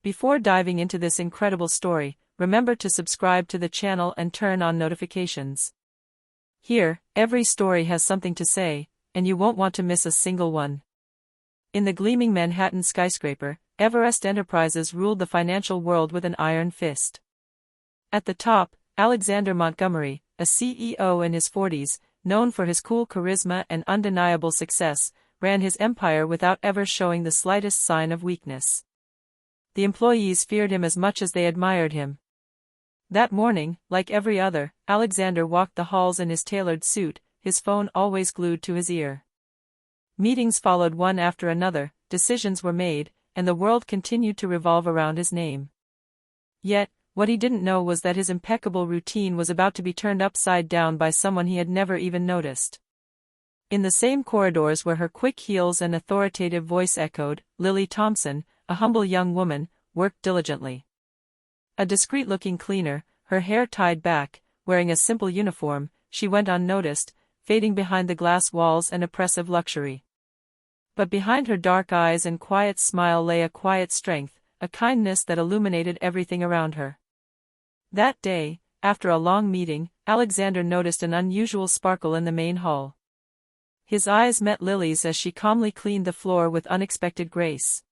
Before diving into this incredible story, remember to subscribe to the channel and turn on notifications. Here, every story has something to say, and you won't want to miss a single one. In the gleaming Manhattan skyscraper, Everest Enterprises ruled the financial world with an iron fist. At the top, Alexander Montgomery, a CEO in his 40s, known for his cool charisma and undeniable success, ran his empire without ever showing the slightest sign of weakness. The employees feared him as much as they admired him. That morning, like every other, Alexander walked the halls in his tailored suit, his phone always glued to his ear. Meetings followed one after another, decisions were made, and the world continued to revolve around his name. Yet, what he didn't know was that his impeccable routine was about to be turned upside down by someone he had never even noticed. In the same corridors where her quick heels and authoritative voice echoed, Lily Thompson, a humble young woman, worked diligently. A discreet-looking cleaner, her hair tied back, wearing a simple uniform, she went unnoticed, fading behind the glass walls and oppressive luxury. But behind her dark eyes and quiet smile lay a quiet strength, a kindness that illuminated everything around her. That day, after a long meeting, Alexander noticed an unusual sparkle in the main hall. His eyes met Lily's as she calmly cleaned the floor with unexpected grace.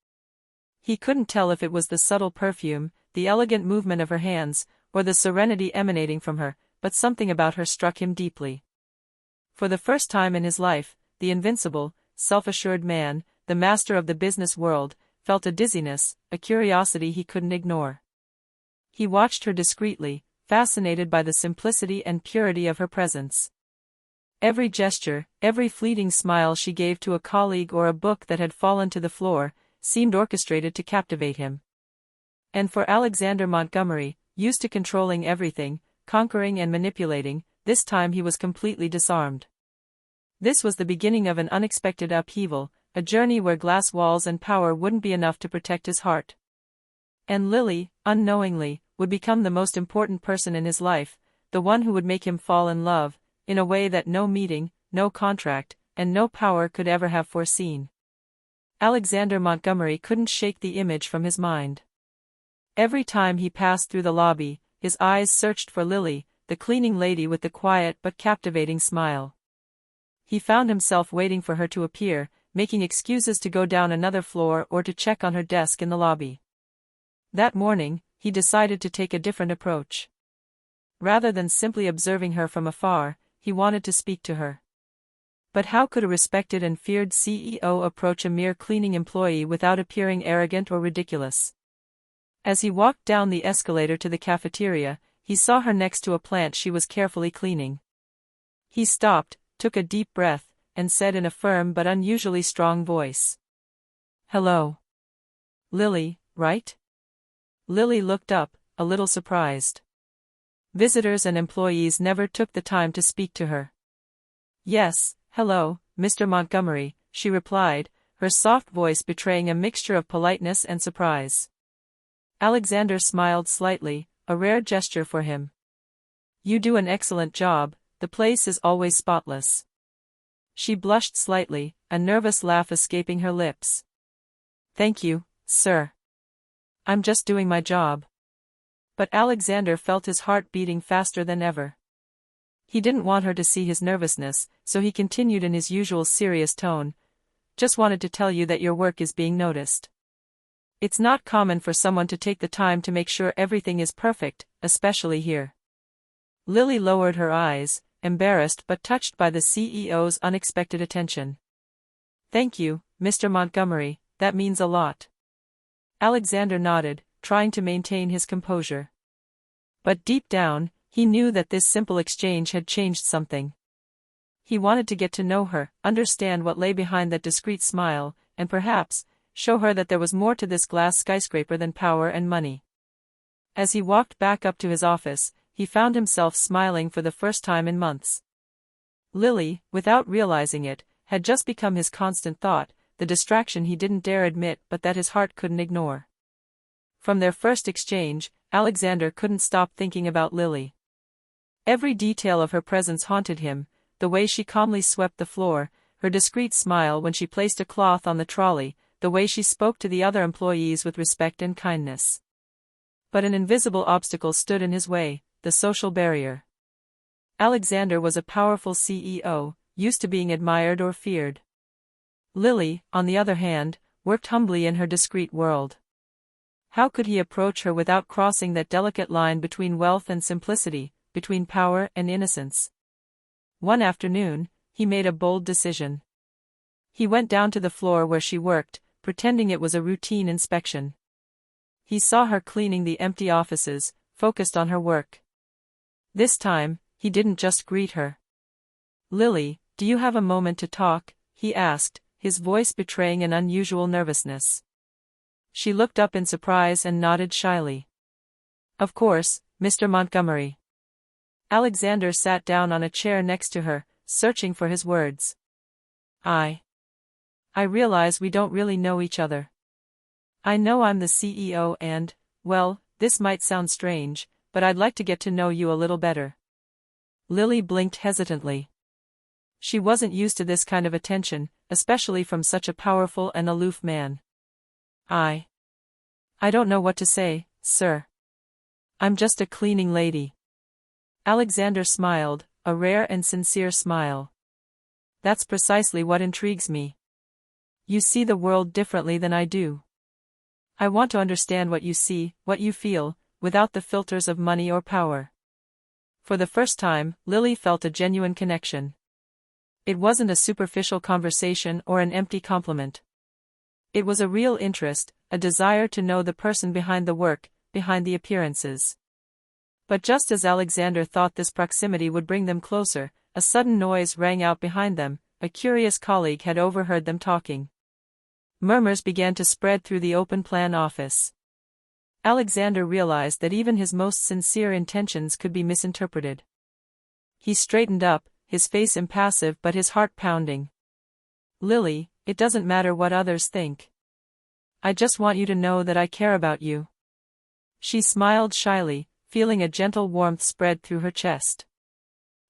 He couldn't tell if it was the subtle perfume, the elegant movement of her hands, or the serenity emanating from her, but something about her struck him deeply. For the first time in his life, the invincible, self-assured man, the master of the business world, felt a dizziness, a curiosity he couldn't ignore. He watched her discreetly, fascinated by the simplicity and purity of her presence. Every gesture, every fleeting smile she gave to a colleague or a book that had fallen to the floor, seemed orchestrated to captivate him. And for Alexander Montgomery, used to controlling everything, conquering and manipulating, this time he was completely disarmed. This was the beginning of an unexpected upheaval, a journey where glass walls and power wouldn't be enough to protect his heart. And Lily, unknowingly, would become the most important person in his life, the one who would make him fall in love, in a way that no meeting, no contract, and no power could ever have foreseen. Alexander Montgomery couldn't shake the image from his mind. Every time he passed through the lobby, his eyes searched for Lily, the cleaning lady with the quiet but captivating smile. He found himself waiting for her to appear, making excuses to go down another floor or to check on her desk in the lobby. That morning, he decided to take a different approach. Rather than simply observing her from afar, he wanted to speak to her. But how could a respected and feared CEO approach a mere cleaning employee without appearing arrogant or ridiculous? As he walked down the escalator to the cafeteria, he saw her next to a plant she was carefully cleaning. He stopped, took a deep breath, and said in a firm but unusually strong voice, "Hello. Lily, right?" Lily looked up, a little surprised. Visitors and employees never took the time to speak to her. "Yes, hello, Mr. Montgomery," she replied, her soft voice betraying a mixture of politeness and surprise. Alexander smiled slightly, a rare gesture for him. "You do an excellent job, the place is always spotless." She blushed slightly, a nervous laugh escaping her lips. "Thank you, sir. I'm just doing my job." But Alexander felt his heart beating faster than ever. He didn't want her to see his nervousness, so he continued in his usual serious tone, "Just wanted to tell you that your work is being noticed. It's not common for someone to take the time to make sure everything is perfect, especially here." Lily lowered her eyes, embarrassed but touched by the CEO's unexpected attention. "Thank you, Mr. Montgomery, that means a lot." Alexander nodded, trying to maintain his composure. But deep down, he knew that this simple exchange had changed something. He wanted to get to know her, understand what lay behind that discreet smile, and perhaps, show her that there was more to this glass skyscraper than power and money. As he walked back up to his office, he found himself smiling for the first time in months. Lily, without realizing it, had just become his constant thought, the distraction he didn't dare admit but that his heart couldn't ignore. From their first exchange, Alexander couldn't stop thinking about Lily. Every detail of her presence haunted him, the way she calmly swept the floor, her discreet smile when she placed a cloth on the trolley, the way she spoke to the other employees with respect and kindness. But an invisible obstacle stood in his way, the social barrier. Alexander was a powerful CEO, used to being admired or feared. Lily, on the other hand, worked humbly in her discreet world. How could he approach her without crossing that delicate line between wealth and simplicity, between power and innocence? One afternoon, he made a bold decision. He went down to the floor where she worked, pretending it was a routine inspection. He saw her cleaning the empty offices, focused on her work. This time, he didn't just greet her. "Lily, do you have a moment to talk?" he asked, his voice betraying an unusual nervousness. She looked up in surprise and nodded shyly. "Of course, Mr. Montgomery." Alexander sat down on a chair next to her, searching for his words. I realize we don't really know each other. I know I'm the CEO and, well, this might sound strange, but I'd like to get to know you a little better." Lily blinked hesitantly. She wasn't used to this kind of attention, especially from such a powerful and aloof man. I don't know what to say, sir. I'm just a cleaning lady." Alexander smiled, a rare and sincere smile. "That's precisely what intrigues me. You see the world differently than I do. I want to understand what you see, what you feel, without the filters of money or power." For the first time, Lily felt a genuine connection. It wasn't a superficial conversation or an empty compliment. It was a real interest, a desire to know the person behind the work, behind the appearances. But just as Alexander thought this proximity would bring them closer, a sudden noise rang out behind them. A curious colleague had overheard them talking. Murmurs began to spread through the open-plan office. Alexander realized that even his most sincere intentions could be misinterpreted. He straightened up, his face impassive but his heart pounding. "Lily, it doesn't matter what others think. I just want you to know that I care about you." She smiled shyly, feeling a gentle warmth spread through her chest.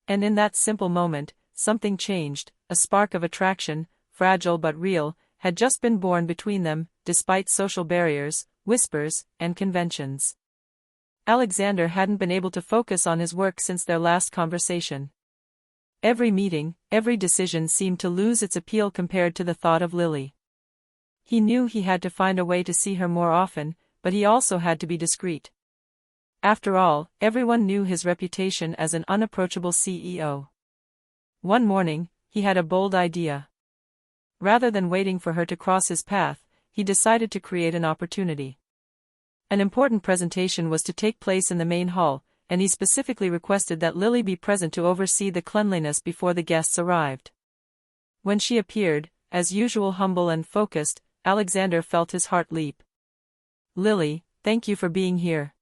And in that simple moment, something changed. A spark of attraction, fragile but real, had just been born between them, despite social barriers, whispers, and conventions. Alexander hadn't been able to focus on his work since their last conversation. Every meeting, every decision seemed to lose its appeal compared to the thought of Lily. He knew he had to find a way to see her more often, but he also had to be discreet. After all, everyone knew his reputation as an unapproachable CEO. One morning, he had a bold idea. Rather than waiting for her to cross his path, he decided to create an opportunity. An important presentation was to take place in the main hall, and he specifically requested that Lily be present to oversee the cleanliness before the guests arrived. When she appeared, as usual humble and focused, Alexander felt his heart leap. "Lily, thank you for being here.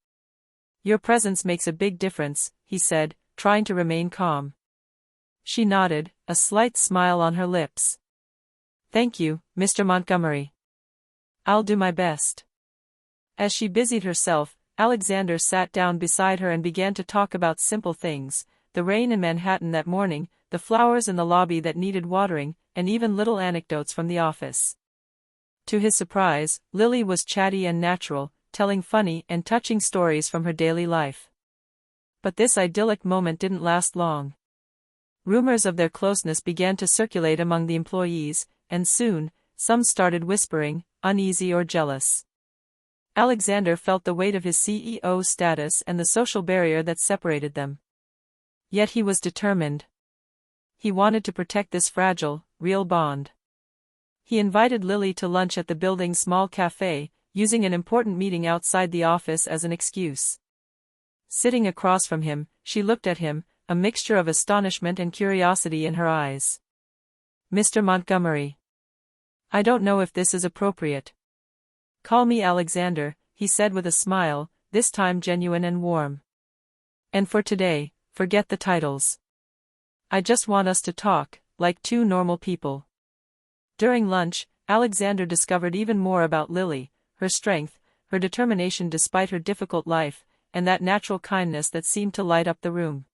Your presence makes a big difference," he said, trying to remain calm. She nodded, a slight smile on her lips. "Thank you, Mr. Montgomery. I'll do my best." As she busied herself, Alexander sat down beside her and began to talk about simple things, the rain in Manhattan that morning, the flowers in the lobby that needed watering, and even little anecdotes from the office. To his surprise, Lily was chatty and natural, telling funny and touching stories from her daily life. But this idyllic moment didn't last long. Rumors of their closeness began to circulate among the employees, and soon, some started whispering, uneasy or jealous. Alexander felt the weight of his CEO status and the social barrier that separated them. Yet he was determined. He wanted to protect this fragile, real bond. He invited Lily to lunch at the building's small cafe, using an important meeting outside the office as an excuse. Sitting across from him, she looked at him, a mixture of astonishment and curiosity in her eyes. "Mr. Montgomery. I don't know if this is appropriate." "Call me Alexander," he said with a smile, this time genuine and warm. "And for today, forget the titles. I just want us to talk, like two normal people." During lunch, Alexander discovered even more about Lily, her strength, her determination despite her difficult life, and that natural kindness that seemed to light up the room.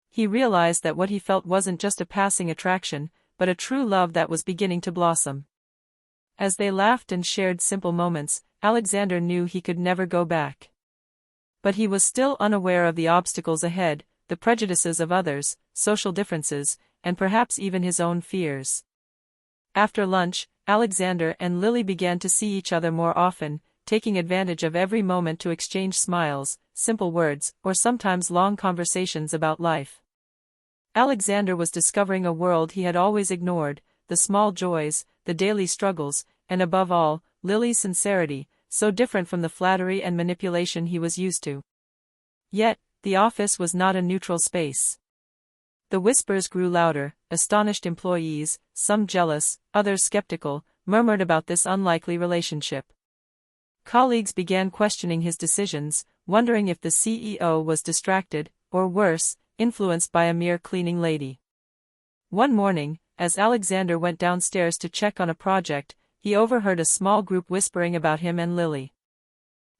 He realized that what he felt wasn't just a passing attraction, but a true love that was beginning to blossom. As they laughed and shared simple moments, Alexander knew he could never go back. But he was still unaware of the obstacles ahead, the prejudices of others, social differences, and perhaps even his own fears. After lunch, Alexander and Lily began to see each other more often, taking advantage of every moment to exchange smiles, simple words, or sometimes long conversations about life. Alexander was discovering a world he had always ignored, the small joys, the daily struggles, and above all, Lily's sincerity, so different from the flattery and manipulation he was used to. Yet, the office was not a neutral space. The whispers grew louder. Astonished employees, some jealous, others skeptical, murmured about this unlikely relationship. Colleagues began questioning his decisions, wondering if the CEO was distracted, or worse, influenced by a mere cleaning lady. One morning, as Alexander went downstairs to check on a project, he overheard a small group whispering about him and Lily.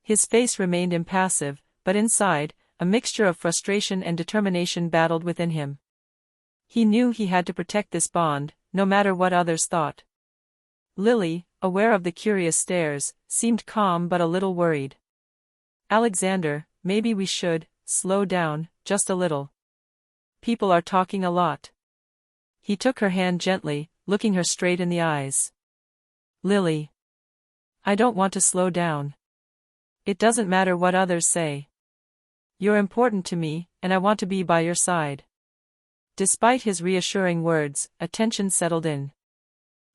His face remained impassive, but inside, a mixture of frustration and determination battled within him. He knew he had to protect this bond, no matter what others thought. Lily, aware of the curious stares, seemed calm but a little worried. "Alexander, maybe we should slow down, just a little. People are talking a lot." He took her hand gently, looking her straight in the eyes. "Lily, I don't want to slow down. It doesn't matter what others say. You're important to me, and I want to be by your side." Despite his reassuring words, a tension settled in.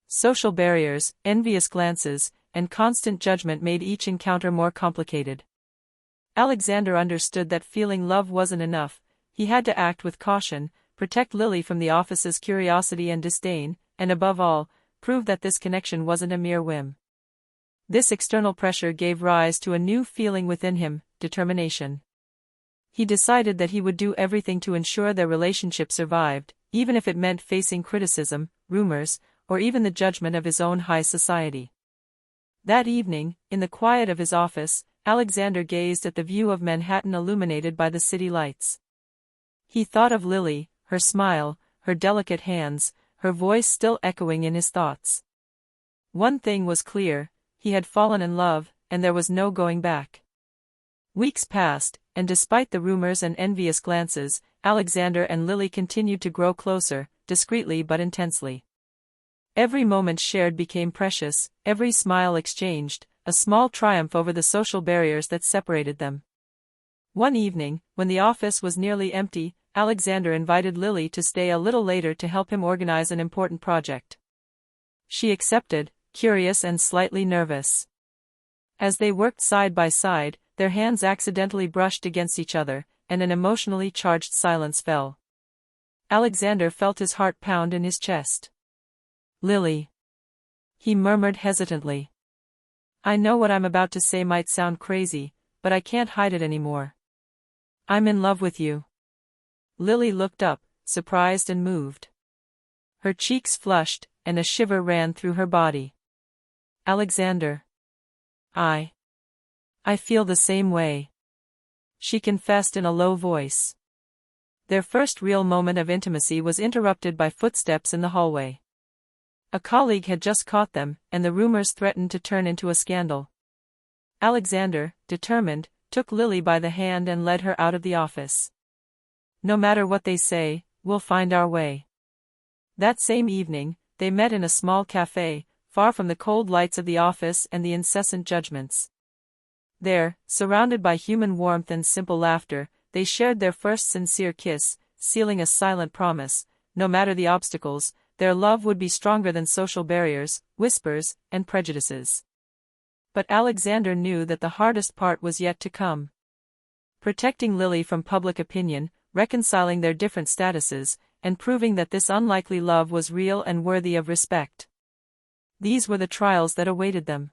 Social barriers, envious glances, and constant judgment made each encounter more complicated. Alexander understood that feeling love wasn't enough. He had to act with caution, protect Lily from the office's curiosity and disdain, and above all, prove that this connection wasn't a mere whim. This external pressure gave rise to a new feeling within him, determination. He decided that he would do everything to ensure their relationship survived, even if it meant facing criticism, rumors, or even the judgment of his own high society. That evening, in the quiet of his office, Alexander gazed at the view of Manhattan illuminated by the city lights. He thought of Lily, her smile, her delicate hands, her voice still echoing in his thoughts. One thing was clear: he had fallen in love, and there was no going back. Weeks passed, and despite the rumors and envious glances, Alexander and Lily continued to grow closer, discreetly but intensely. Every moment shared became precious, every smile exchanged, a small triumph over the social barriers that separated them. One evening, when the office was nearly empty, Alexander invited Lily to stay a little later to help him organize an important project. She accepted, curious and slightly nervous. As they worked side by side, their hands accidentally brushed against each other, and an emotionally charged silence fell. Alexander felt his heart pound in his chest. "Lily," he murmured hesitantly. "I know what I'm about to say might sound crazy, but I can't hide it anymore. I'm in love with you." Lily looked up, surprised and moved. Her cheeks flushed, and a shiver ran through her body. "Alexander, I feel the same way," she confessed in a low voice. Their first real moment of intimacy was interrupted by footsteps in the hallway. A colleague had just caught them, and the rumors threatened to turn into a scandal. Alexander, determined, took Lily by the hand and led her out of the office. "No matter what they say, we'll find our way." That same evening, they met in a small cafe, far from the cold lights of the office and the incessant judgments. There, surrounded by human warmth and simple laughter, they shared their first sincere kiss, sealing a silent promise: no matter the obstacles, their love would be stronger than social barriers, whispers, and prejudices. But Alexander knew that the hardest part was yet to come. Protecting Lily from public opinion, reconciling their different statuses, and proving that this unlikely love was real and worthy of respect. These were the trials that awaited them.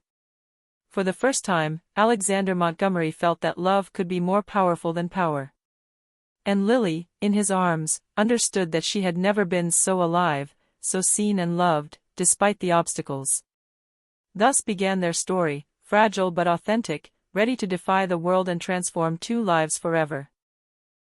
For the first time, Alexander Montgomery felt that love could be more powerful than power. And Lily, in his arms, understood that she had never been so alive, so seen and loved, despite the obstacles. Thus began their story, fragile but authentic, ready to defy the world and transform two lives forever.